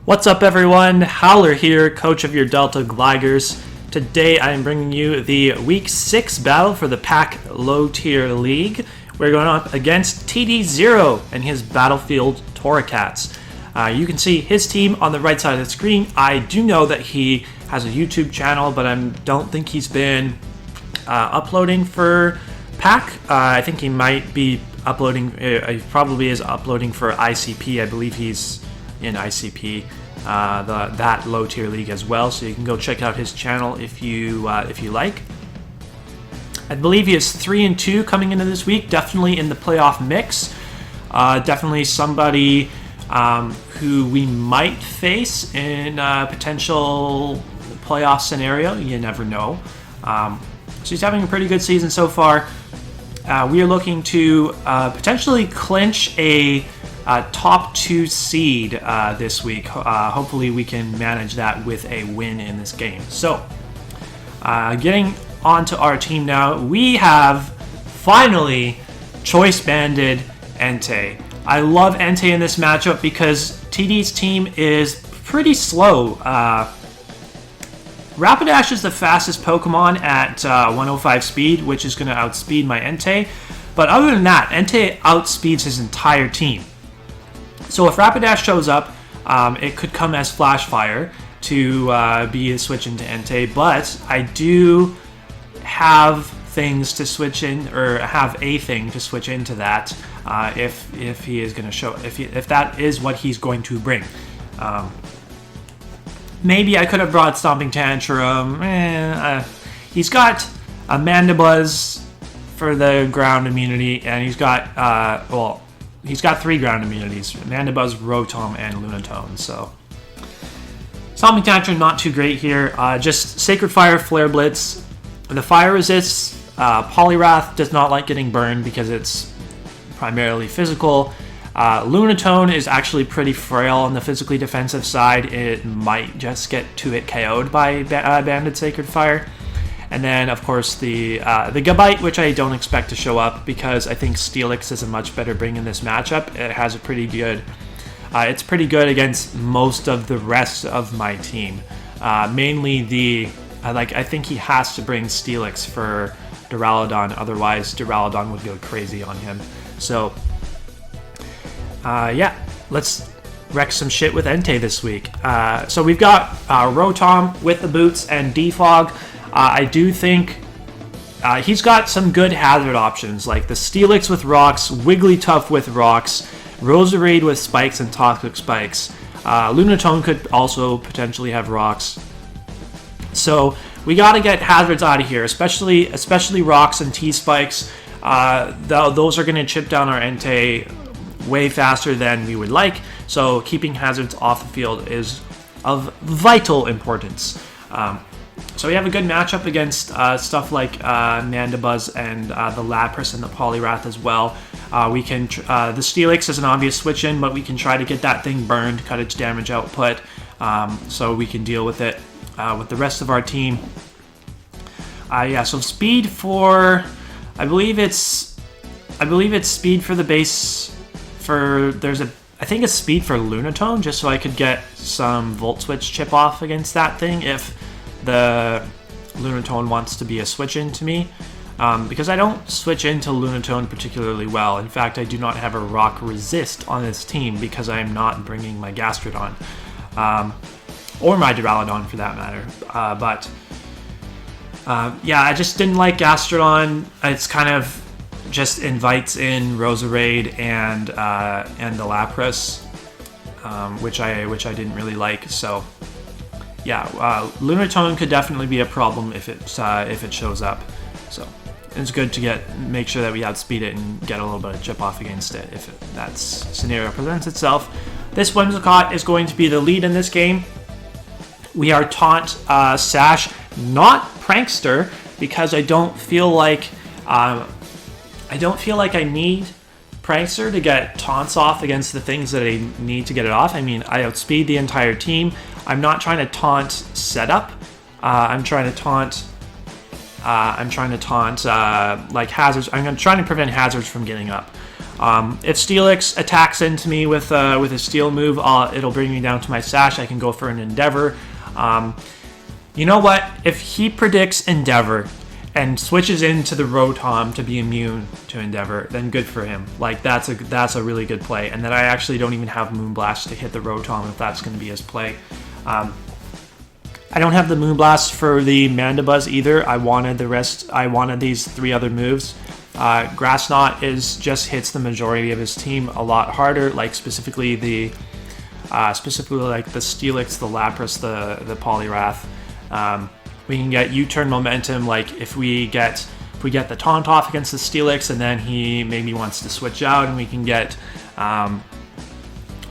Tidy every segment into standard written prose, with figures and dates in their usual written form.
What's up everyone, Howler here, coach of your Delta Gligars. Today I am bringing you the Week 6 battle for the PAC Low Tier League. We're going up against TD0 and his Battlefield Torracats. You can see his team on the right side of the screen. I do know that he has a YouTube channel, but I don't think he's been uploading for PAC. I think he might be uploading, he probably is uploading for ICP. I believe he's in ICP, that low tier league as well, so you can go check out his channel if you like. I believe he is 3-2 coming into this week, definitely in the playoff mix. Definitely somebody who we might face in a potential playoff scenario. You never know. So he's having a pretty good season so far. We are looking to potentially clinch a top 2 seed this week. Hopefully we can manage that with a win in this game. So getting onto our team now, we have finally choice banded Entei. I love Entei in this matchup because TD's team is pretty slow. Rapidash is the fastest Pokemon at 105 speed, which is going to outspeed my Entei. But other than that, Entei outspeeds his entire team. So if Rapidash shows up, it could come as Flash Fire to be a switch into Entei, but I do have things to switch in, or have a thing to switch into that if he is going to show, if that is what he's going to bring. Maybe I could have brought Stomping Tantrum. He's got a Mandibuzz for the ground immunity, and he's got he's got 3 ground immunities: Mandibuzz, Rotom, and Lunatone. So Stomping Tantrum not too great here. Just Sacred Fire, Flare Blitz. The fire resists. Poliwrath does not like getting burned because it's primarily physical. Lunatone is actually pretty frail on the physically defensive side. It might just get 2-hit KO'd by Banded Sacred Fire. And then, of course, the Gabite, which I don't expect to show up because I think Steelix is a much better bring in this matchup. It has a pretty good... it's pretty good against most of the rest of my team. Mainly the... I think he has to bring Steelix for Duraludon, otherwise Duraludon would go crazy on him. So, yeah, let's wreck some shit with Entei this week. So we've got Rotom with the boots and Defog. I do think he's got some good hazard options, like the Steelix with rocks, Wigglytuff with rocks, Roserade with spikes and Toxic Spikes. Lunatone could also potentially have rocks. So we got to get hazards out of here, especially rocks and T-Spikes. Those are going to chip down our Entei way faster than we would like. So keeping hazards off the field is of vital importance. So we have a good matchup against stuff like Mandibuzz and the Lapras and the Poliwrath as well. We can the Steelix is an obvious switch in, but we can try to get that thing burned, cut its damage output, so we can deal with it with the rest of our team. Yeah, so speed for, I believe it's speed for the base. I think it's speed for Lunatone, just so I could get some Volt Switch chip off against that thing if the Lunatone wants to be a switch in to me, because I don't switch into Lunatone particularly well. In fact, I do not have a rock resist on this team because I am not bringing my Gastrodon, or my Duraludon for that matter. Yeah, I just didn't like Gastrodon. It's kind of just invites in Roserade and the Lapras, which I didn't really like. So yeah, Lunatone could definitely be a problem if it shows up. So it's good to make sure that we outspeed it and get a little bit of chip off against it if that scenario presents itself. This Whimsicott is going to be the lead in this game. We are taunt Sash, not Prankster, because I don't feel like I need Prankster to get taunts off against the things that I need to get it off. I mean, I outspeed the entire team. I'm not trying to taunt setup. I'm trying to taunt like hazards. I'm trying to prevent hazards from getting up. If Steelix attacks into me with a Steel move, it'll bring me down to my Sash. I can go for an Endeavor. You know what? If he predicts Endeavor and switches into the Rotom to be immune to Endeavor, then good for him. Like, that's a really good play. And then I actually don't even have Moonblast to hit the Rotom if that's going to be his play. I don't have the Moonblast for the Mandibuzz either. I wanted these 3 other moves. Grass Knot just hits the majority of his team a lot harder, like specifically like the Steelix, the Lapras, the Poliwrath. We can get U-turn momentum, like if we get the taunt off against the Steelix and then he maybe wants to switch out, and we can get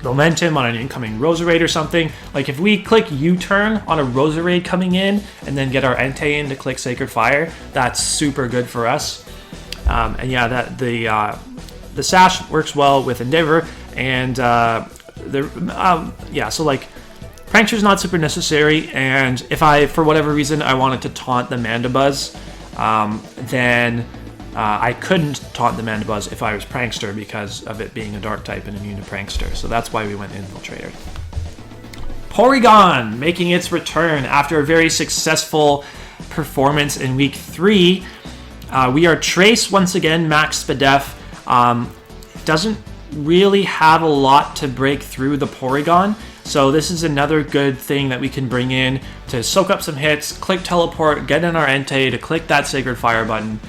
momentum on an incoming Roserade or something. Like if we click U-turn on a Roserade coming in and then get our Entei in to click Sacred Fire, that's super good for us. And yeah, that the Sash works well with Endeavor, and so like Prankster's not super necessary, and if for whatever reason I wanted to taunt the Mandibuzz, then I couldn't taunt the Mandibuzz if I was Prankster because of it being a Dark type and immune to Prankster, so that's why we went Infiltrator. Porygon making its return after a very successful performance in Week 3. We are Trace once again, max Spadef. Doesn't really have a lot to break through the Porygon, so this is another good thing that we can bring in to soak up some hits, click Teleport, get in our Entei to click that Sacred Fire button,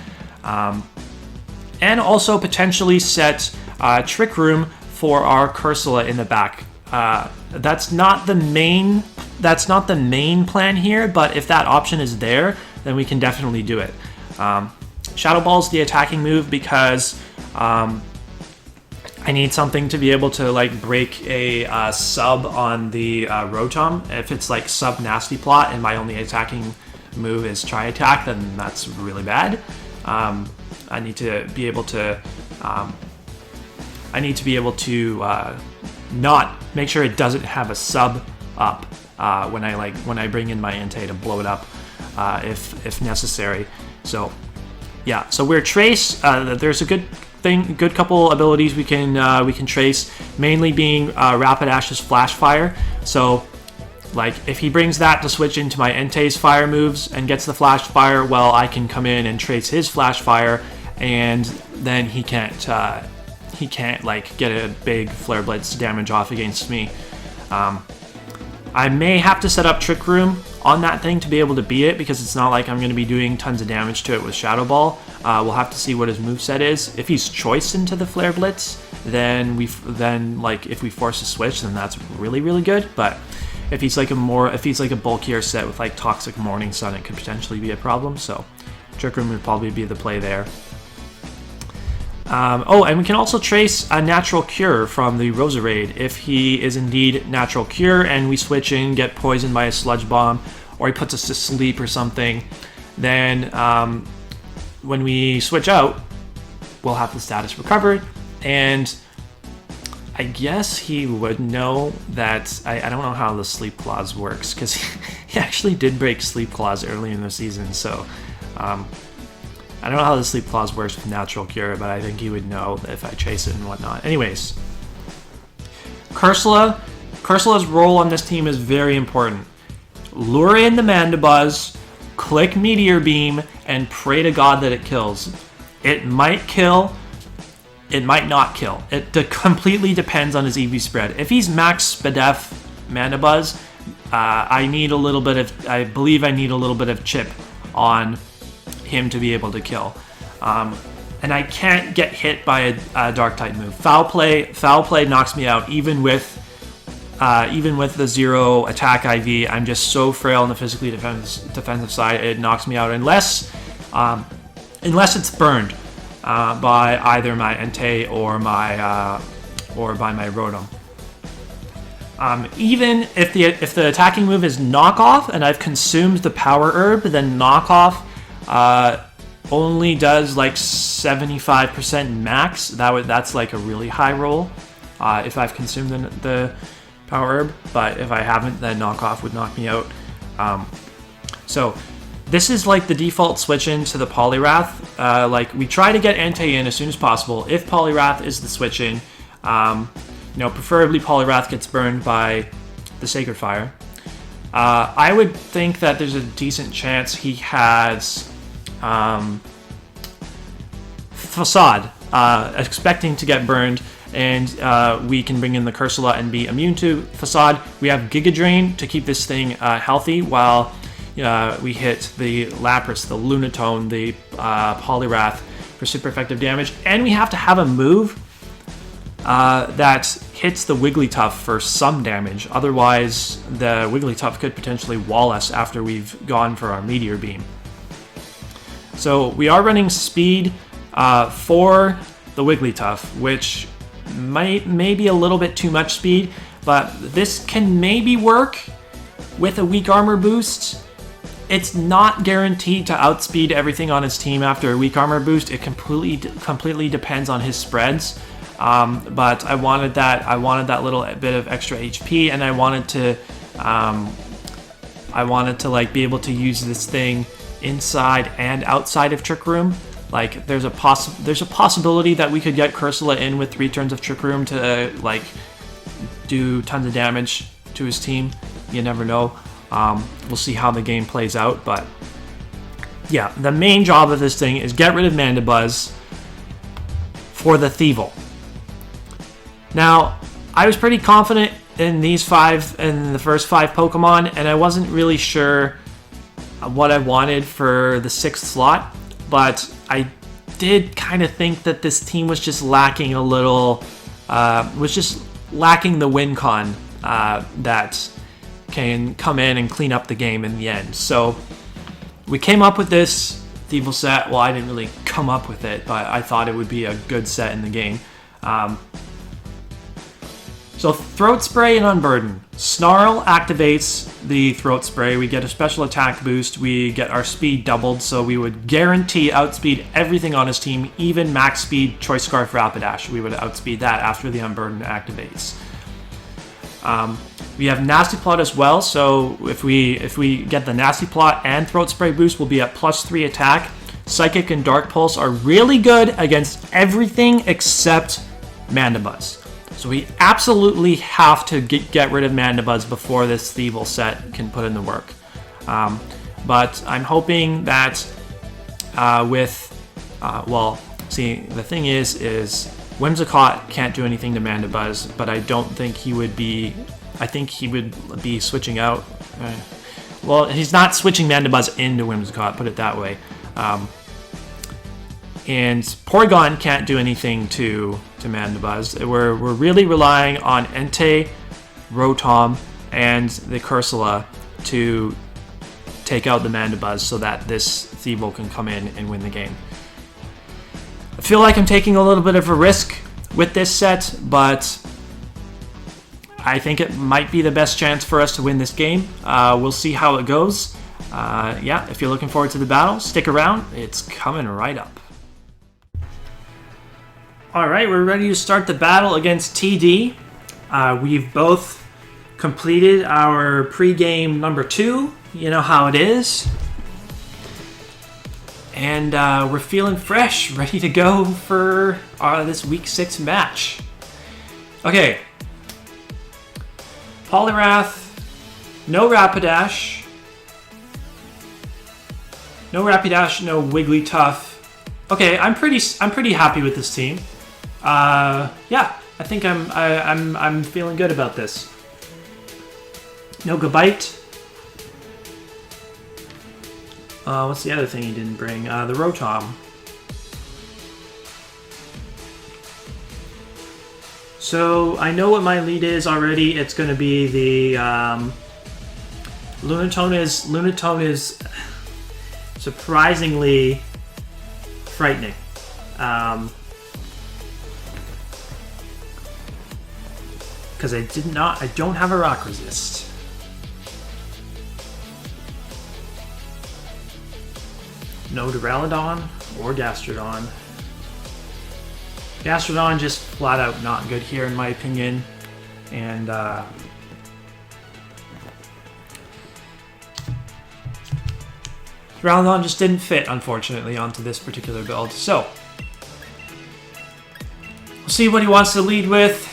and also potentially set Trick Room for our Cursula in the back. That's not the main plan here, but if that option is there, then we can definitely do it. Shadow Ball's the attacking move because I need something to be able to like break a sub on the Rotom. If it's like sub Nasty Plot and my only attacking move is Tri Attack, then that's really bad. I need to be able to not make sure it doesn't have a sub up when I bring in my Entei to blow it up if necessary. So yeah, so we're Trace. There's a good couple abilities we can trace, mainly being Rapidash's Flash Fire. So like if he brings that to switch into my Entei's fire moves and gets the Flash Fire, well, I can come in and trace his Flash Fire, and then he can't like get a big Flare Blitz damage off against me. I may have to set up Trick Room on that thing to be able to beat it, because it's not like I'm going to be doing tons of damage to it with Shadow Ball. We'll have to see what his moveset is. If he's choiced into the Flare Blitz, then like if we force a switch, then that's really, really good. But if he's like a bulkier set with like Toxic Morning Sun, it could potentially be a problem. So Trick Room would probably be the play there. And we can also trace a Natural Cure from the Roserade. If he is indeed Natural Cure and we switch in, get poisoned by a Sludge Bomb, or he puts us to sleep or something, then when we switch out, we'll have the status recovered, and I guess he would know that. I don't know how the Sleep Clause works, because he actually did break Sleep Clause early in the season, so I don't know how the Sleep Clause works with Natural Cure, but I think he would know if I chase it and whatnot. Anyways, Cursula's role on this team is very important. Lure in the Mandibuzz, click Meteor Beam, and pray to God that it kills. It might kill, it might not kill. It completely depends on his EV spread. If he's max Spadef Mandibuzz, I believe I need a little bit of chip on him to be able to kill, and I can't get hit by a Dark type move. Foul play knocks me out even with the 0 attack IV. I'm just so frail on the physically defensive side, it knocks me out unless it's burned by either my Entei or by my Rotom. Even if the attacking move is Knockoff and I've consumed the Power Herb, then Knockoff only does like 75% max. That's like a really high roll if I've consumed the Power Herb, but if I haven't, then Knockoff would knock me out. So this is like the default switch in to the Poliwrath. Like, we try to get Entei in as soon as possible. If Poliwrath is the switch in, you know, preferably Poliwrath gets burned by the Sacred Fire. I would think that there's a decent chance he has Facade, expecting to get burned, and we can bring in the Cursula and be immune to Facade. We have Giga Drain to keep this thing healthy while we hit the Lapras, the Lunatone, the Poliwrath for super effective damage, and we have to have a move that hits the Wigglytuff for some damage. Otherwise, the Wigglytuff could potentially wall us after we've gone for our Meteor Beam. So we are running speed for the Wigglytuff, which may be a little bit too much speed, but this can maybe work with a weak armor boost. It's not guaranteed to outspeed everything on his team after a weak armor boost. It completely depends on his spreads. But I wanted that little bit of extra HP, and I wanted to like be able to use this thing inside and outside of Trick Room. Like, there's a possibility that we could get Cursula in with 3 turns of Trick Room to like do tons of damage to his team. You never know. We'll see how the game plays out, but yeah, the main job of this thing is get rid of Mandibuzz for the Thievul. Now, I was pretty confident in the first 5 Pokemon, and I wasn't really sure what I wanted for the 6th slot, but I did kind of think that this team was just lacking a little, lacking the win con that can come in and clean up the game in the end. So we came up with this Thievul set. Well, I didn't really come up with it, but I thought it would be a good set in the game. So Throat Spray and Unburden. Snarl activates the Throat Spray. We get a special attack boost. We get our speed doubled, so we would guarantee outspeed everything on his team, even max speed Choice Scarf Rapidash. We would outspeed that after the Unburden activates. We have Nasty Plot as well, so if we get the Nasty Plot and Throat Spray boost, we'll be at +3 attack. Psychic and Dark Pulse are really good against everything except Mandibuzz. So we absolutely have to get rid of Mandibuzz before this Thievul set can put in the work. But I'm hoping that the thing is Whimsicott can't do anything to Mandibuzz, but I don't think he would be. I think he would be switching out. Well, he's not switching Mandibuzz into Whimsicott, put it that way. And Porygon can't do anything to Mandibuzz. We're really relying on Entei, Rotom, and the Cursula to take out the Mandibuzz so that this Thievul can come in and win the game. I feel like I'm taking a little bit of a risk with this set, but I think it might be the best chance for us to win this game. We'll see how it goes. Yeah, if you're looking forward to the battle, stick around. It's coming right up. Alright, we're ready to start the battle against TD. We've both completed our pre-game number 2. You know how it is. And we're feeling fresh, ready to go for this Week 6 match. Okay. Poliwrath, no Rapidash. No Rapidash, no Wigglytuff. Okay, I'm pretty happy with this team. Yeah, I think I'm feeling good about this. No Gabite. What's the other thing he didn't bring? The Rotom. So I know what my lead is already. It's going to be the Lunatone is surprisingly frightening. Because I don't have a Rock Resist. No Duraludon or Gastrodon. Gastrodon just flat out not good here in my opinion. And Duraludon just didn't fit, unfortunately, onto this particular build. So, we'll see what he wants to lead with.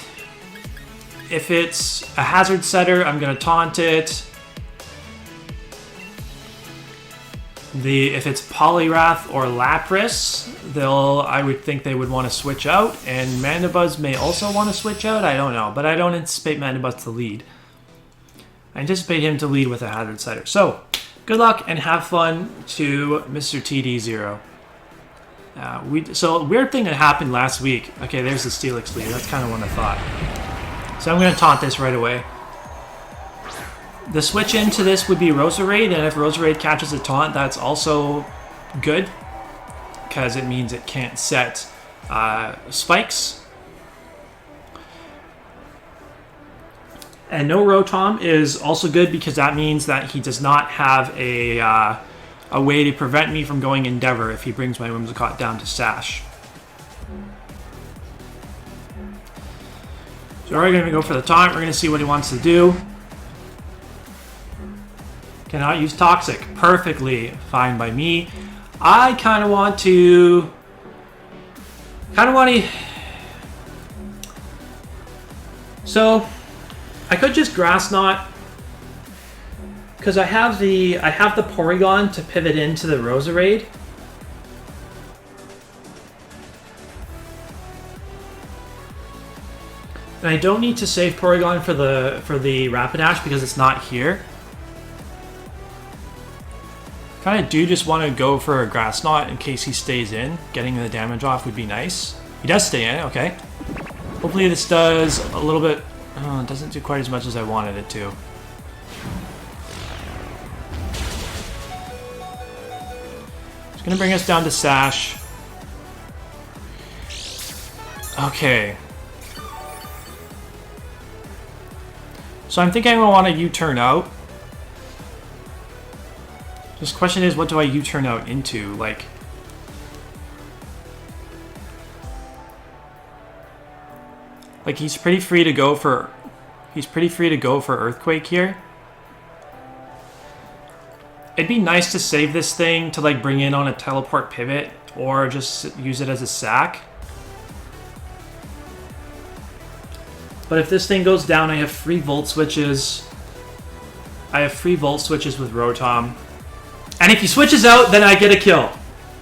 If it's a hazard setter, I'm going to taunt it. If it's Poliwrath or Lapras, I would think they would want to switch out, and Mandibuzz may also want to switch out. I don't know, but I don't anticipate Mandibuzz to lead. I anticipate him to lead with a hazard setter. So, good luck and have fun to Mr. TD0. So, weird thing that happened last week. Okay, there's the Steelix lead. That's kind of what I thought. So I'm going to taunt this right away. The switch into this would be Roserade, and if Roserade catches a taunt, that's also good, because it means it can't set spikes. And no Rotom is also good, because that means that he does not have a way to prevent me from going Endeavor if he brings my Whimsicott down to Sash. So we're going to go for the taunt. We're going to see what he wants to do. Cannot use Toxic. Perfectly fine by me. I kind of want to... So, I could just Grass Knot, because I have the Porygon to pivot into the Roserade. And I don't need to save Porygon for the Rapidash because it's not here. Kind of do just want to go for a Grass Knot in case he stays in. Getting the damage off would be nice. He does stay in, okay. Hopefully this does a little bit... Oh, it doesn't do quite as much as I wanted it to. It's going to bring us down to Sash. Okay. So I'm thinking I want to U-turn out. Just question is, what do I U-turn out into? Like he's pretty free to go for Earthquake here. It'd be nice to save this thing to like bring in on a teleport pivot, or just use it as a sack. But if this thing goes down, I have free Volt Switches. I have free Volt Switches with Rotom. And if he switches out, then I get a kill.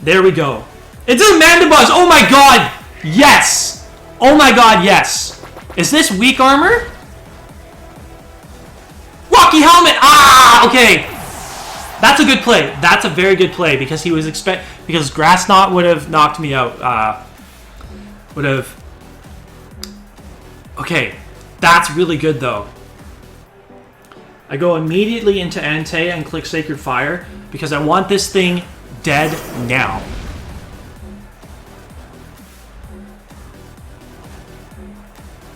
There we go. It's a Mandibuzz! Oh my god! Yes! Oh my god, yes! Is this weak armor? Rocky Helmet! Ah! Okay. That's a good play. That's a very good play, because he was because Grass Knot would have knocked me out. Okay. That's really good, though. I go immediately into Entei and click Sacred Fire, because I want this thing dead now.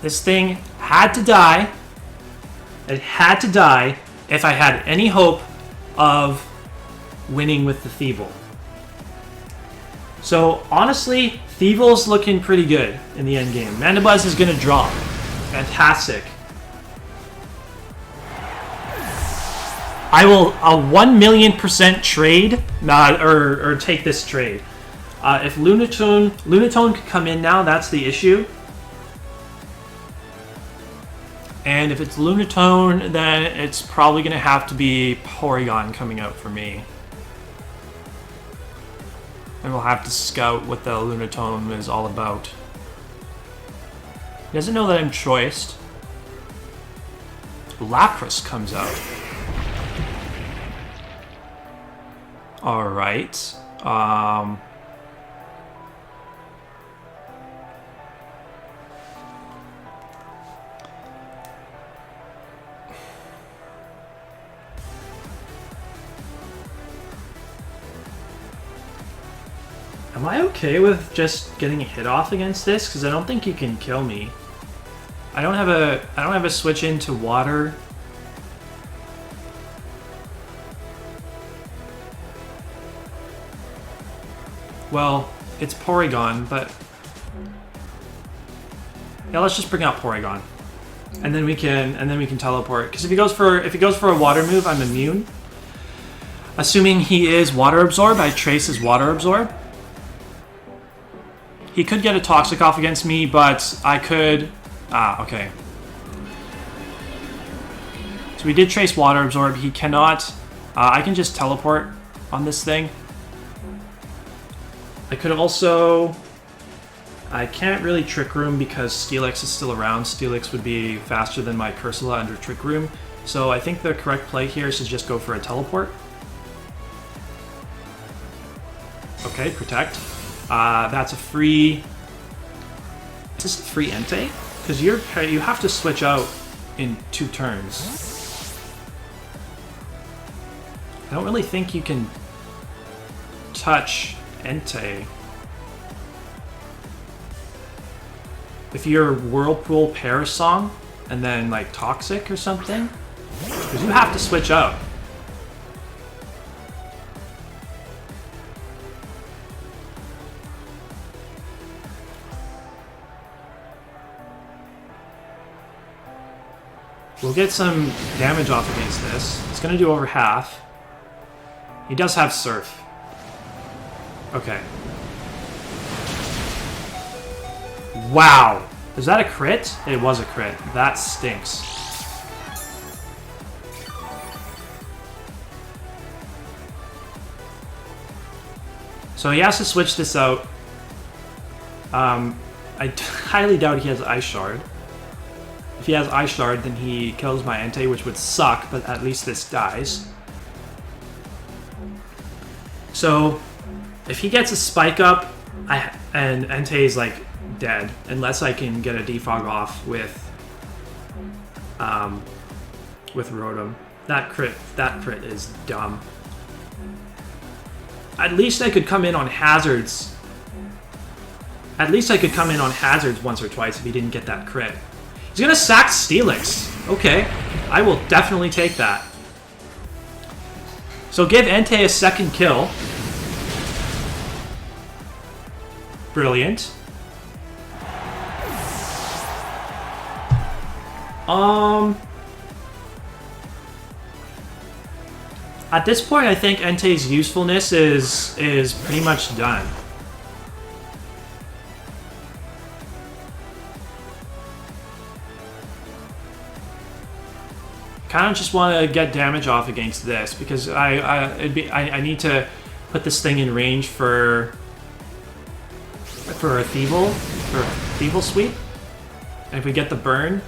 This thing had to die. It had to die if I had any hope of winning with the Thievul. So, honestly, Thievul's looking pretty good in the end game. Mandibuzz is going to drop. Fantastic. I will a 1,000,000% trade, or take this trade. If Lunatone could come in now, that's the issue. And if it's Lunatone, then it's probably going to have to be Porygon coming out for me. And we'll have to scout what the Lunatone is all about. He doesn't know that I'm choiced. Lapras comes out. Alright. Am I okay with just getting a hit off against this? Because I don't think you can kill me. I don't have a switch into water. Well, it's Porygon, but yeah, let's just bring out Porygon, and then we can teleport. Because if he goes for a water move, I'm immune. Assuming he is Water Absorb, I trace his Water Absorb. He could get a Toxic off against me, but I could... okay. So we did trace Water Absorb. He cannot... I can just teleport on this thing. I could also... I can't really Trick Room because Steelix is still around. Steelix would be faster than my Cursula under Trick Room. So I think the correct play here is to just go for a teleport. Okay, Protect. That's a free... Is this a free Entei? Because you have to switch out in 2 turns. I don't really think you can touch Entei. If you're Whirlpool Parasong and then like Toxic or something, because you have to switch out. We'll get some damage off against this. It's going to do over half. He does have Surf. Okay. Wow! Is that a crit? It was a crit. That stinks. So he has to switch this out. I highly doubt he has Ice Shard. If he has Ice Shard, then he kills my Entei, which would suck, but at least this dies. So, if he gets a Spike up, and Entei's like dead, unless I can get a defog off with Rotom. That crit is dumb. At least I could come in on hazards. At least I could come in on hazards once or twice if he didn't get that crit. He's gonna sack Steelix. Okay, I will definitely take that. So give Entei a second kill. Brilliant. At this point, I think Entei's usefulness is pretty much done. Kind of just want to get damage off against this because I need to put this thing in range for a Thievul sweep. And if we get the burn,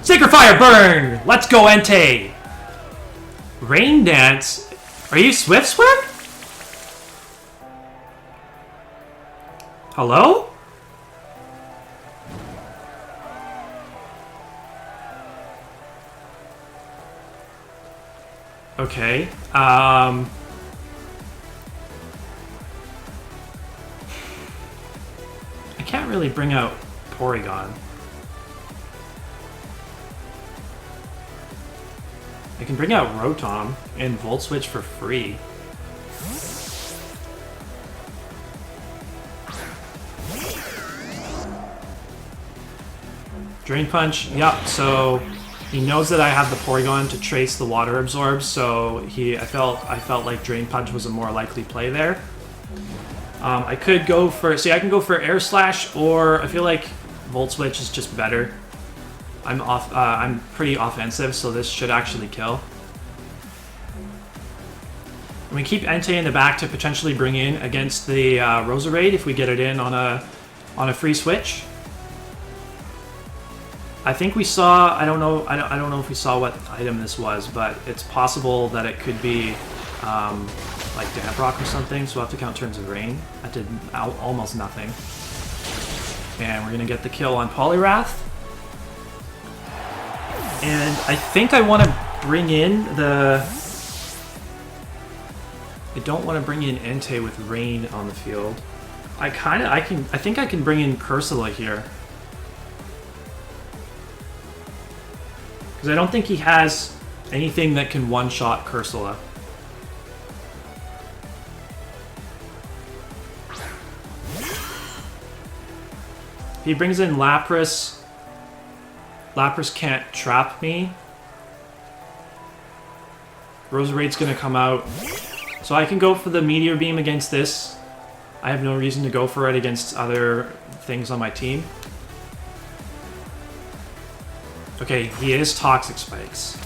Sacred Fire burn! Let's go, Entei! Rain Dance? Are you Swift? Hello? Okay. I can't really bring out Porygon. I can bring out Rotom and Volt Switch for free. Drain Punch, yep, so he knows that I have the Porygon to trace the Water Absorb, so I felt like Drain Punch was a more likely play there. I could go for, I can go for Air Slash, or I feel like Volt Switch is just better. I'm pretty offensive, so this should actually kill. And we keep Entei in the back to potentially bring in against the Roserade if we get it in on a free switch. I think we saw, I don't know if we saw what item this was, but it's possible that it could be like Damp Rock or something, so we'll have to count turns of rain. That did almost nothing. And we're gonna get the kill on Poliwrath. And I think I want to bring in the... I don't want to bring in Entei with Rain on the field. I think I can bring in Cursula here. Because I don't think he has anything that can one-shot Cursula. If he brings in Lapras... Lapras can't trap me. Roserade's gonna come out. So I can go for the Meteor Beam against this. I have no reason to go for it against other things on my team. Okay, he is Toxic Spikes.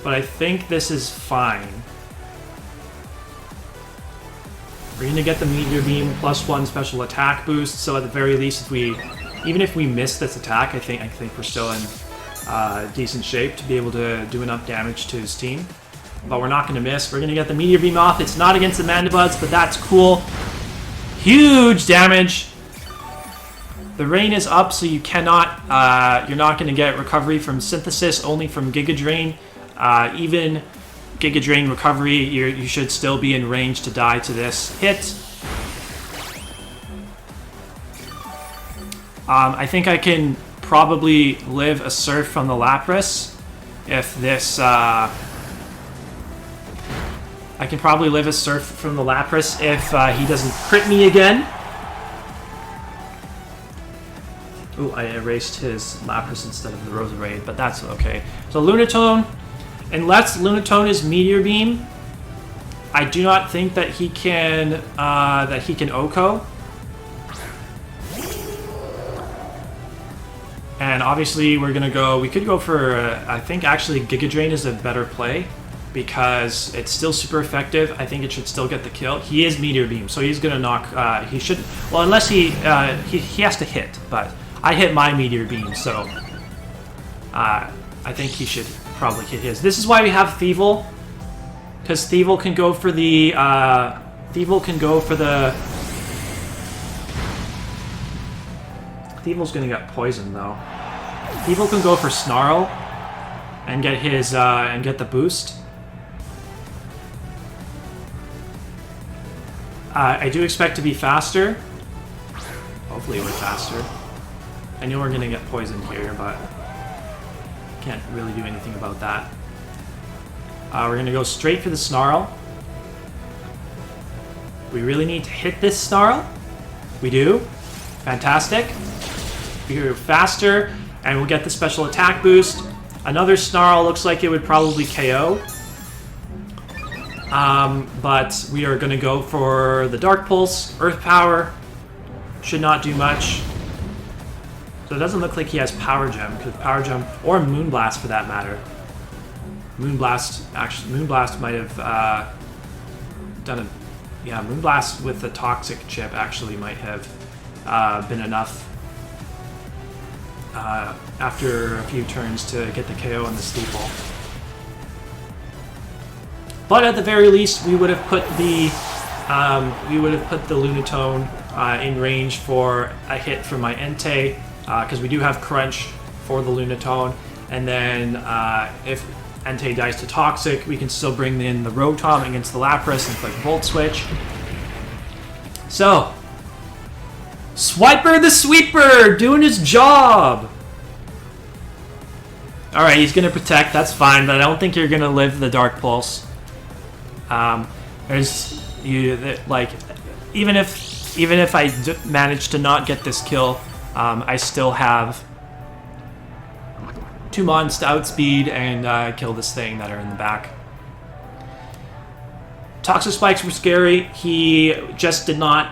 But I think this is fine. We're going to get the Meteor Beam +1 special attack boost, so at the very least, even if we miss this attack, I think we're still in decent shape to be able to do enough damage to his team. But we're not going to miss. We're going to get the Meteor Beam off. It's not against the Mandibuds, but that's cool. Huge damage. The rain is up, so you cannot. You're not going to get recovery from Synthesis, only from Giga Drain. Even Giga Drain recovery, you should still be in range to die to this hit. I think I can probably live a Surf from the Lapras if this. I can probably live a Surf from the Lapras if he doesn't crit me again. Ooh, I erased his Lapras instead of the Roserade, but that's okay. So Lunatone, unless Lunatone is Meteor Beam, I do not think that he can OHKO. And obviously we could go for, I think actually Giga Drain is a better play because it's still super effective. I think it should still get the kill. He is Meteor Beam, so he's gonna knock, he should, well unless he has to hit, but I hit my Meteor Beam, so I think he should probably hit his. This is why we have Thievul, because Thievul can go for the, Thievul's gonna get poisoned though. Thievul can go for Snarl and get his and get the boost. I do expect to be faster. Hopefully we're faster. I know we're gonna get poisoned here, but can't really do anything about that. We're gonna go straight for the Snarl. We really need to hit this Snarl. We do. Fantastic. We go faster, and we'll get the special attack boost. Another Snarl looks like it would probably KO. But we are going to go for the Dark Pulse. Earth Power should not do much. So it doesn't look like he has Power Gem, because Power Gem, or Moonblast for that matter. Moonblast might have done a... Yeah, Moonblast with the Toxic chip actually might have been enough after a few turns to get the KO on the Steeple. But at the very least, we would have put the Lunatone in range for a hit from my Entei, because we do have Crunch for the Lunatone, and then if Entei dies to Toxic, we can still bring in the Rotom against the Lapras and click Volt Switch. So, Swiper the Sweeper doing his job! Alright, he's gonna protect, that's fine, but I don't think you're gonna live the Dark Pulse. Even if I manage to not get this kill, I still have 2 mons to outspeed and kill this thing that are in the back. Toxic Spikes were scary. He just did not.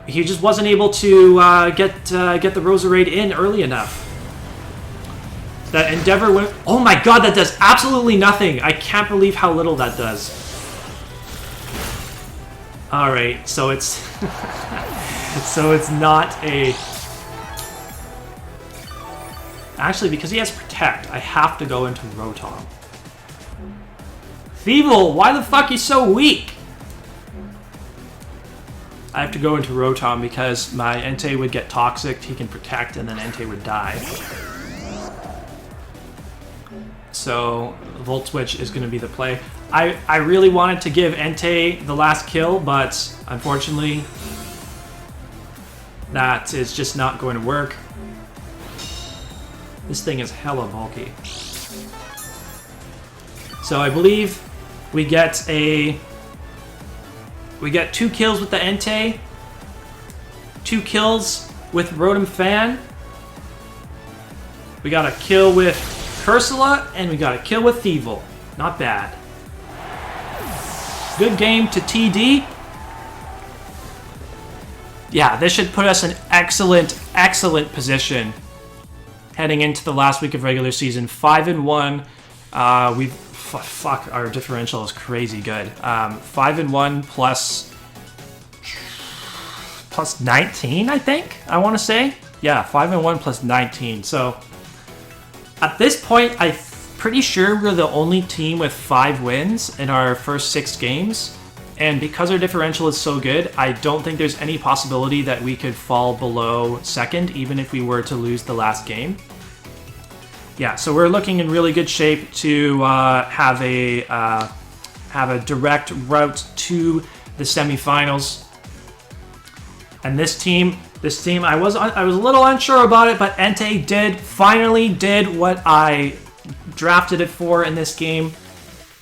He just wasn't able to get the Roserade in early enough. That Endeavor went. Oh my god, that does absolutely nothing. I can't believe how little that does. All right, so it's so it's not a. Actually, because he has Protect, I have to go into Rotom. Thievul, why the fuck are you so weak? I have to go into Rotom because my Entei would get Toxic, he can Protect, and then Entei would die. So, Volt Switch is going to be the play. I really wanted to give Entei the last kill, but unfortunately, that is just not going to work. This thing is hella bulky. So I believe we get 2 kills with the Entei, 2 kills with Rotom-Fan. We got a kill with Cursula, and we got a kill with Thievul. Not bad. Good game to TD. Yeah, this should put us in excellent position heading into the last week of regular season. 5-1. Fuck, our differential is crazy good. 5-1 plus 19, I think. I want to say, yeah, 5-1 plus 19. So at this point, I'm pretty sure we're the only team with 5 wins in our first 6 games. And because our differential is so good, I don't think there's any possibility that we could fall below second, even if we were to lose the last game. Yeah, so we're looking in really good shape to have a direct route to the semifinals. And this team, I was a little unsure about it, but Entei finally did what I drafted it for in this game.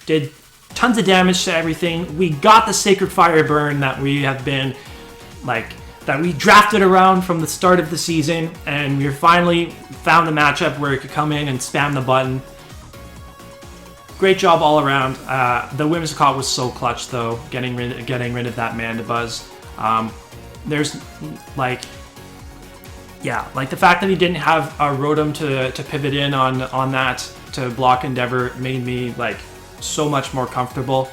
Did tons of damage to everything. We got the Sacred Fire Burn that we have been that we drafted around from the start of the season, and we finally found the matchup where it could come in and spam the button. Great job all around. The Whimsicott was so clutch though, getting rid of that Mandibuzz. There's the fact that he didn't have a Rotom to pivot in on that to block Endeavor made me so much more comfortable.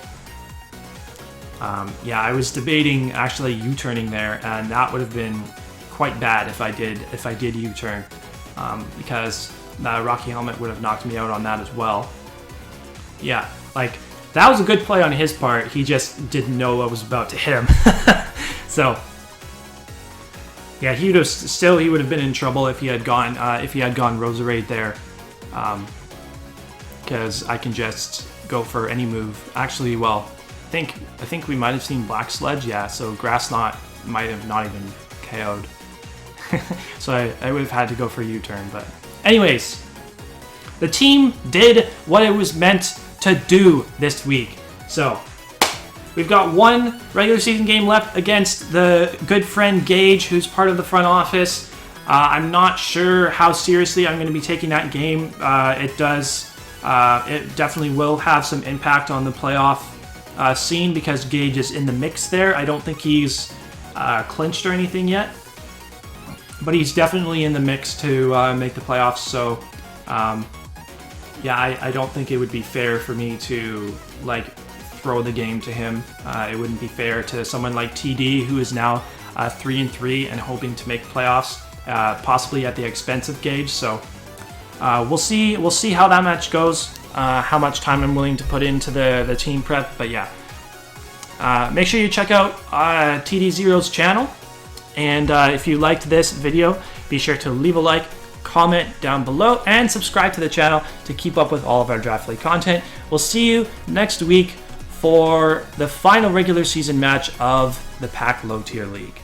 I was debating actually U-turning there, and that would have been quite bad if I did U-turn, because the Rocky Helmet would have knocked me out on that as well. Yeah, that was a good play on his part. He just didn't know what was about to hit him. So yeah, he would have been in trouble if he had gone Roserade there, because I can just go for any move. Actually, well, I think we might have seen Black Sludge, yeah, so Grass Knot might have not even KO'd. So I would have had to go for U-turn, but anyways, the team did what it was meant to do this week. So we've got 1 regular season game left against the good friend Gage, who's part of the front office. I'm not sure how seriously I'm going to be taking that game. It definitely will have some impact on the playoff scene because Gage is in the mix there. I don't think he's clinched or anything yet, but he's definitely in the mix to make the playoffs. So I don't think it would be fair for me to throw the game to him. It wouldn't be fair to someone like TD, who is now 3-3 and hoping to make playoffs, possibly at the expense of Gage. So we'll see how that match goes. How much time I'm willing to put into the team prep, but yeah. Make sure you check out TD Zero's channel, and if you liked this video, be sure to leave a like, comment down below, and subscribe to the channel to keep up with all of our Draft League content. We'll see you next week for the final regular season match of the PAC Low Tier League.